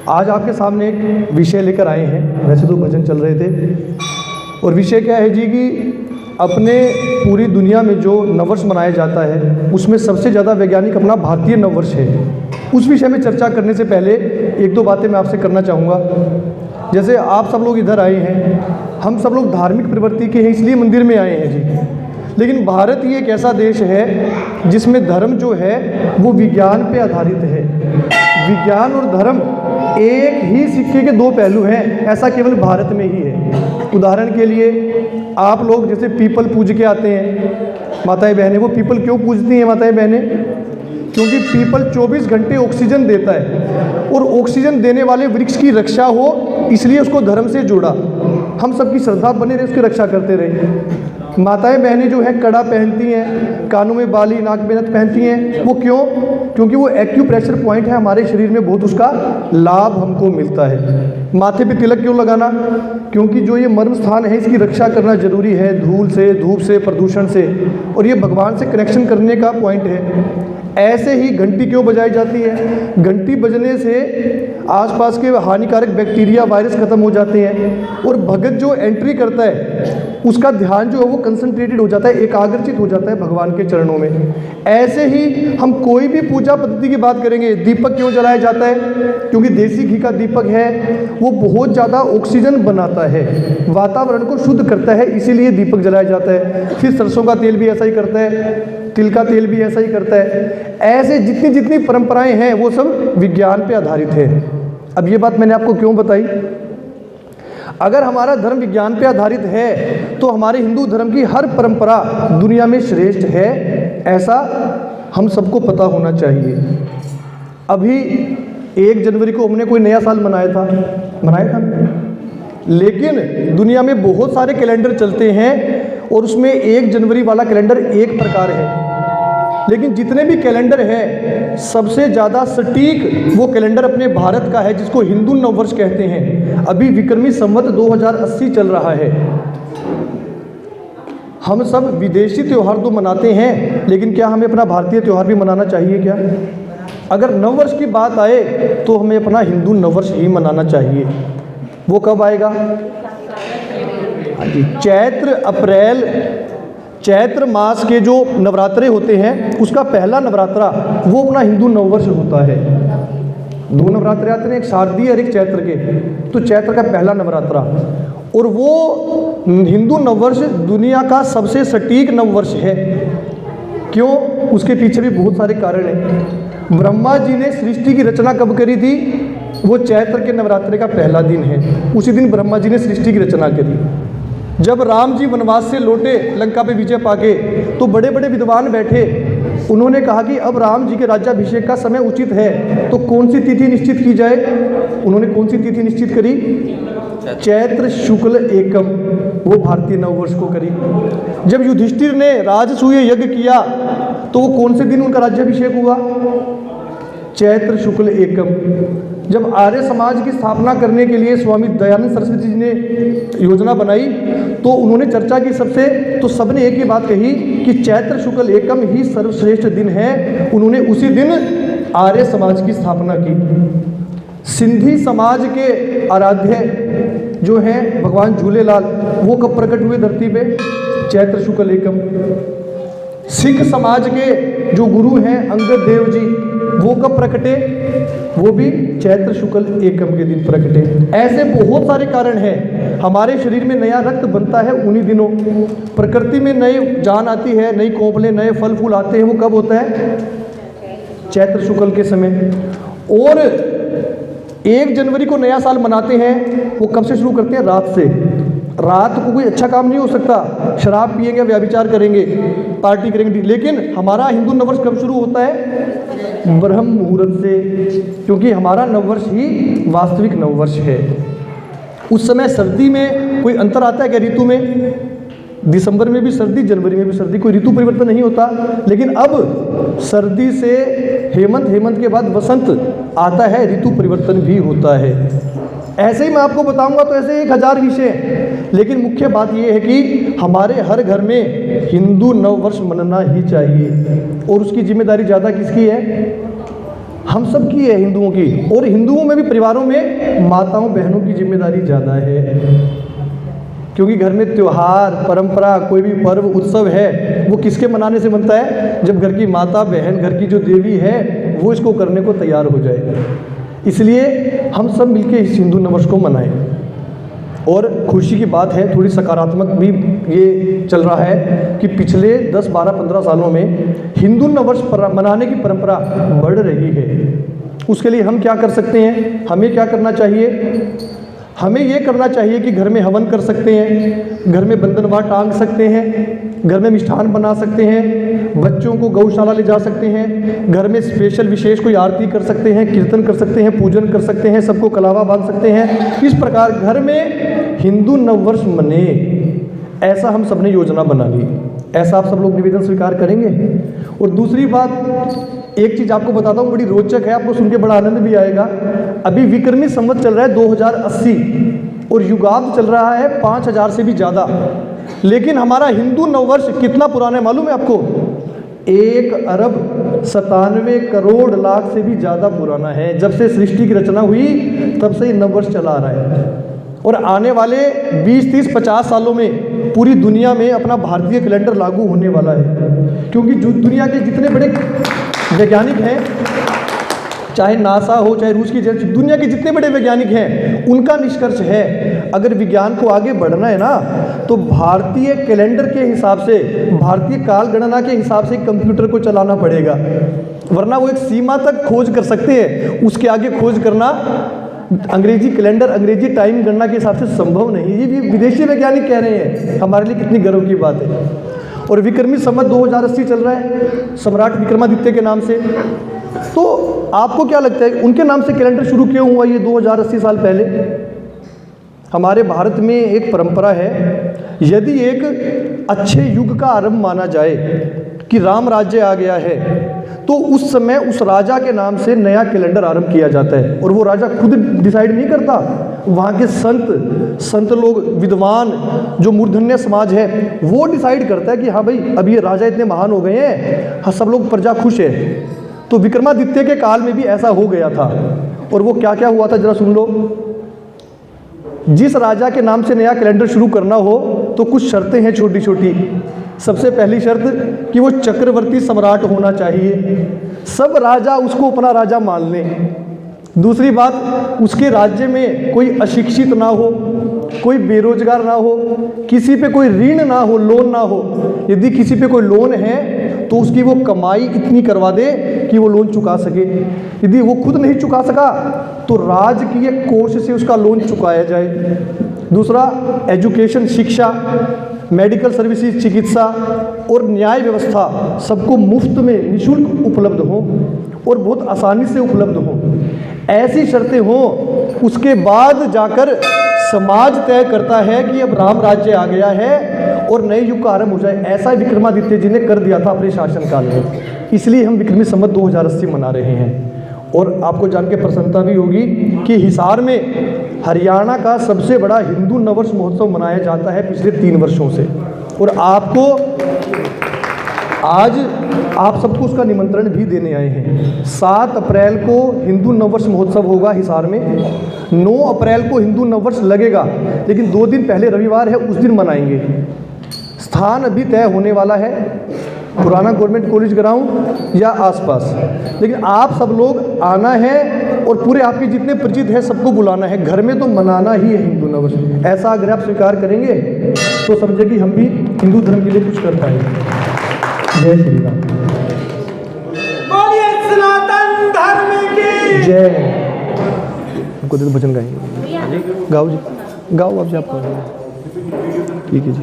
आज आपके सामने एक विषय लेकर आए हैं। वैसे तो भजन चल रहे थे और विषय क्या है जी कि अपने पूरी दुनिया में जो नववर्ष मनाया जाता है उसमें सबसे ज़्यादा वैज्ञानिक अपना भारतीय नववर्ष है। उस विषय में चर्चा करने से पहले एक दो बातें मैं आपसे करना चाहूँगा। जैसे आप सब लोग इधर आए हैं, हम सब लोग धार्मिक प्रवृत्ति के हैं इसलिए मंदिर में आए हैं जी। लेकिन भारत ही एक ऐसा देश है जिसमें धर्म जो है वो विज्ञान पे आधारित है। विज्ञान और धर्म एक ही सिक्के के दो पहलू हैं, ऐसा केवल भारत में ही है। उदाहरण के लिए आप लोग जैसे पीपल पूज के आते हैं, माताएं बहनें, वो पीपल क्यों पूजती हैं माताएं बहनें? क्योंकि पीपल 24 घंटे ऑक्सीजन देता है और ऑक्सीजन देने वाले वृक्ष की रक्षा हो इसलिए उसको धर्म से जोड़ा। हम सबकी श्रद्धा बने रहे, उसकी रक्षा करते रहे। माताएं बहनें जो है कड़ा पहनती हैं, कानों में बाली, नाक में नथ पहनती हैं, वो क्यों? क्योंकि वो एक्यूप्रेशर पॉइंट है, हमारे शरीर में बहुत उसका लाभ हमको मिलता है। माथे पे तिलक क्यों लगाना? क्योंकि जो ये मर्म स्थान है इसकी रक्षा करना जरूरी है, धूल से, धूप से, प्रदूषण से, और ये भगवान से कनेक्शन करने का पॉइंट है। ऐसे ही घंटी क्यों बजाई जाती है? घंटी बजने से आसपास के हानिकारक बैक्टीरिया, वायरस खत्म हो जाते हैं और भगत जो एंट्री करता है उसका ध्यान जो है वो कंसंट्रेटेड हो जाता है, एकाग्रचित हो जाता है भगवान के चरणों में। ऐसे ही हम कोई भी पूजा पद्धति की बात करेंगे, दीपक क्यों जलाया जाता है? क्योंकि देसी घी का दीपक है, वो बहुत ज़्यादा ऑक्सीजन बनाता है, वातावरण को शुद्ध करता है, इसीलिए दीपक जलाया जाता है। फिर सरसों का तेल भी ऐसा ही करता है, तिल का तेल भी ऐसा ही करता है। ऐसे जितनी जितनी परंपराएं हैं वो सब विज्ञान पे आधारित है। अब ये बात मैंने आपको क्यों बताई? अगर हमारा धर्म विज्ञान पे आधारित है तो हमारे हिंदू धर्म की हर परंपरा दुनिया में श्रेष्ठ है, ऐसा हम सबको पता होना चाहिए। अभी 1 जनवरी को हमने कोई नया साल मनाया था, लेकिन दुनिया में बहुत सारे कैलेंडर चलते हैं और उसमें 1 जनवरी वाला कैलेंडर एक प्रकार है। लेकिन जितने भी कैलेंडर हैं सबसे ज़्यादा सटीक वो कैलेंडर अपने भारत का है जिसको हिंदू नववर्ष कहते हैं। अभी विक्रमी संवत 2080 चल रहा है। हम सब विदेशी त्यौहार तो मनाते हैं, लेकिन क्या हमें अपना भारतीय त्यौहार भी मनाना चाहिए क्या? अगर नववर्ष की बात आए तो हमें अपना हिंदू नववर्ष ही मनाना चाहिए। वो कब आएगा? चैत्र मास के जो नवरात्रे होते हैं उसका पहला नवरात्रा वो अपना हिंदू नववर्ष होता है। 2 नवरात्रे आते हैं, एक शारदीय और एक चैत्र के। तो चैत्र का पहला नवरात्रा, और वो हिंदू नववर्ष दुनिया का सबसे सटीक नववर्ष है। क्यों? उसके पीछे भी बहुत सारे कारण हैं। ब्रह्मा जी ने सृष्टि की रचना कब करी थी? वो चैत्र के नवरात्रे का पहला दिन है। उसी दिन ब्रह्मा जी ने सृष्टि की रचना करी। जब राम जी वनवास से लौटे लंका पे विजय पाके, तो बड़े बड़े विद्वान बैठे, उन्होंने कहा कि अब राम जी के राज्याभिषेक का समय उचित है, तो कौन सी तिथि निश्चित की जाए? उन्होंने कौन सी तिथि निश्चित करी? चैत्र शुक्ल एकम, वो भारतीय नववर्ष को करी। जब युधिष्ठिर ने राजसूय यज्ञ किया तो वो कौन से दिन उनका राज्याभिषेक हुआ? चैत्र शुक्ल एकम। जब आर्य समाज की स्थापना करने के लिए स्वामी दयानंद सरस्वती जी ने योजना बनाई तो उन्होंने चर्चा की सबसे, तो सबने एक ही बात कही कि चैत्र शुक्ल एकम ही सर्वश्रेष्ठ दिन है। उन्होंने उसी दिन आर्य समाज की स्थापना की। सिंधी समाज के आराध्य जो हैं भगवान झूलेलाल, वो कब प्रकट हुए धरती पे? चैत्र शुक्ल एकम। सिख समाज के जो गुरु हैं अंगद देव जी, वो कब प्रकटे? वो भी चैत्र शुक्ल एकम के दिन प्रकटे। ऐसे बहुत सारे कारण हैं। हमारे शरीर में नया रक्त बनता है उन्हीं दिनों, प्रकृति में नई जान आती है, नई कोंपलें, नए फल फूल आते हैं, वो कब होता है? चैत्र शुक्ल के समय। और 1 जनवरी को नया साल मनाते हैं, वो कब से शुरू करते हैं? रात से। रात को कोई अच्छा काम नहीं हो सकता, शराब पिएंगे, व्यभिचार करेंगे, पार्टी करेंगे। लेकिन हमारा हिंदू नववर्ष कब शुरू होता है? ब्रह्म मुहूर्त से, क्योंकि हमारा नववर्ष ही वास्तविक नववर्ष है। उस समय सर्दी में कोई अंतर आता है क्या ऋतु में? दिसंबर में भी सर्दी, जनवरी में भी सर्दी, कोई ऋतु परिवर्तन नहीं होता। लेकिन अब सर्दी से हेमंत, हेमंत के बाद वसंत आता है, ऋतु परिवर्तन भी होता है। ऐसे ही मैं आपको बताऊंगा तो ऐसे 1000 विषय हैं, लेकिन मुख्य बात यह है कि हमारे हर घर में हिंदू नववर्ष मनना ही चाहिए। और उसकी जिम्मेदारी ज़्यादा किसकी है? हम सब की है, हिंदुओं की। और हिंदुओं में भी परिवारों में माताओं बहनों की जिम्मेदारी ज़्यादा है, क्योंकि घर में त्यौहार, परंपरा, कोई भी पर्व उत्सव है वो किसके मनाने से बनता है? जब घर की माता बहन, घर की जो देवी है वो इसको करने को तैयार हो जाए। इसलिए हम सब मिलके इस हिंदू नववर्ष को मनाएं। और खुशी की बात है, थोड़ी सकारात्मक भी ये चल रहा है कि पिछले 10, 12, 15 सालों में हिंदू नववर्ष मनाने की परंपरा बढ़ रही है। उसके लिए हम क्या कर सकते हैं? हमें क्या करना चाहिए? हमें ये करना चाहिए कि घर में हवन कर सकते हैं, घर में बंधनवार टांग सकते हैं, घर में मिष्ठान बना सकते हैं, बच्चों को गौशाला ले जा सकते हैं, घर में स्पेशल विशेष कोई आरती कर सकते हैं, कीर्तन कर सकते हैं, पूजन कर सकते हैं, सबको कलावा बांध सकते हैं। इस प्रकार घर में हिंदू नववर्ष मने, ऐसा हम सबने योजना बना ली। ऐसा आप सब लोग निवेदन स्वीकार करेंगे? और दूसरी बात, एक चीज़ आपको बताता हूँ, बड़ी रोचक है, आपको सुन के बड़ा आनंद भी आएगा। अभी विक्रमी संवत चल रहा है 2080 और युगाब्द चल रहा है 5000 से भी ज़्यादा। लेकिन हमारा हिंदू नववर्ष कितना पुराना है मालूम है आपको? 1,97,00,00,000 से भी ज़्यादा पुराना है। जब से सृष्टि की रचना हुई तब से ये नववर्ष चला आ रहा है। और आने वाले 20, 30, 50 सालों में पूरी दुनिया में अपना भारतीय कैलेंडर लागू होने वाला है, क्योंकि जो दुनिया के जितने बड़े वैज्ञानिक हैं, चाहे नासा हो, चाहे रूस की, दुनिया के जितने बड़े वैज्ञानिक हैं, उनका निष्कर्ष है अगर विज्ञान को आगे बढ़ना है ना, तो भारतीय कैलेंडर के हिसाब से, भारतीय काल गणना के हिसाब से कंप्यूटर को चलाना पड़ेगा, वरना वो एक सीमा तक खोज कर सकते हैं, उसके आगे खोज करना अंग्रेजी कैलेंडर, अंग्रेजी टाइम गणना के हिसाब से संभव नहीं। ये भी विदेशी वैज्ञानिक कह रहे हैं, हमारे लिए कितनी गर्व की बात है। और विक्रमी संवत 2080 चल रहा है सम्राट विक्रमादित्य के नाम से। तो आपको क्या लगता है उनके नाम से कैलेंडर शुरू क्यों हुआ ये 2080 साल पहले? हमारे भारत में एक परंपरा है, यदि एक अच्छे युग का आरंभ माना जाए कि राम राज्य आ गया है, तो उस समय उस राजा के नाम से नया कैलेंडर आरंभ किया जाता है। और वो राजा खुद डिसाइड नहीं करता, वहाँ के संत लोग, विद्वान, जो मूर्धन्य समाज है, वो डिसाइड करता है कि हाँ भाई अब ये राजा इतने महान हो गए हैं, हाँ सब लोग, प्रजा खुश है। तो विक्रमादित्य के काल में भी ऐसा हो गया था। और वो क्या क्या हुआ था जरा सुन लो। जिस राजा के नाम से नया कैलेंडर शुरू करना हो तो कुछ शर्तें हैं छोटी छोटी। सबसे पहली शर्त कि वो चक्रवर्ती सम्राट होना चाहिए, सब राजा उसको अपना राजा मान लें। दूसरी बात, उसके राज्य में कोई अशिक्षित ना हो, कोई बेरोजगार ना हो, किसी पे कोई ऋण ना हो, लोन ना हो। यदि किसी पे कोई लोन है तो उसकी वो कमाई इतनी करवा दे कि वो लोन चुका सके। यदि वो खुद नहीं चुका सका तो राजकीय कोष से उसका लोन चुकाया जाए। दूसरा, एजुकेशन, शिक्षा, मेडिकल सर्विसेज, चिकित्सा और न्याय व्यवस्था सबको मुफ्त में निःशुल्क उपलब्ध हो और बहुत आसानी से उपलब्ध हो। ऐसी शर्तें हों, उसके बाद जाकर समाज तय करता है कि अब राम राज्य आ गया है और नए युग का आरंभ हो जाए। ऐसा विक्रमादित्य जी ने कर दिया था अपने शासनकाल में। इसलिए हम विक्रमी संवत 2080 मना रहे हैं। और आपको जान के प्रसन्नता भी होगी कि हिसार में हरियाणा का सबसे बड़ा हिंदू नववर्ष महोत्सव मनाया जाता है पिछले 3 वर्षों से। और आपको आज आप सबको उसका निमंत्रण भी देने आए हैं। 7 अप्रैल को हिंदू नववर्ष महोत्सव होगा हिसार में। 9 अप्रैल को हिंदू नववर्ष लगेगा, लेकिन 2 दिन पहले रविवार है, उस दिन मनाएंगे। स्थान अभी तय होने वाला है, पुराना गवर्नमेंट कॉलेज ग्राउंड या आसपास। लेकिन आप सब लोग आना है और पूरे आपके जितने परिचित हैं सबको बुलाना है। घर में तो मनाना ही है हिंदू नववर्ष। ऐसा अगर आप स्वीकार करेंगे तो समझे कि हम भी हिंदू धर्म के लिए कुछ कर पाएंगे। जय श्री राम। बोलिए सनातन धर्म की जय। हमको तो भजन गाएंगे। गाओ जी, गाओ आप जी, आप ठीक है जी।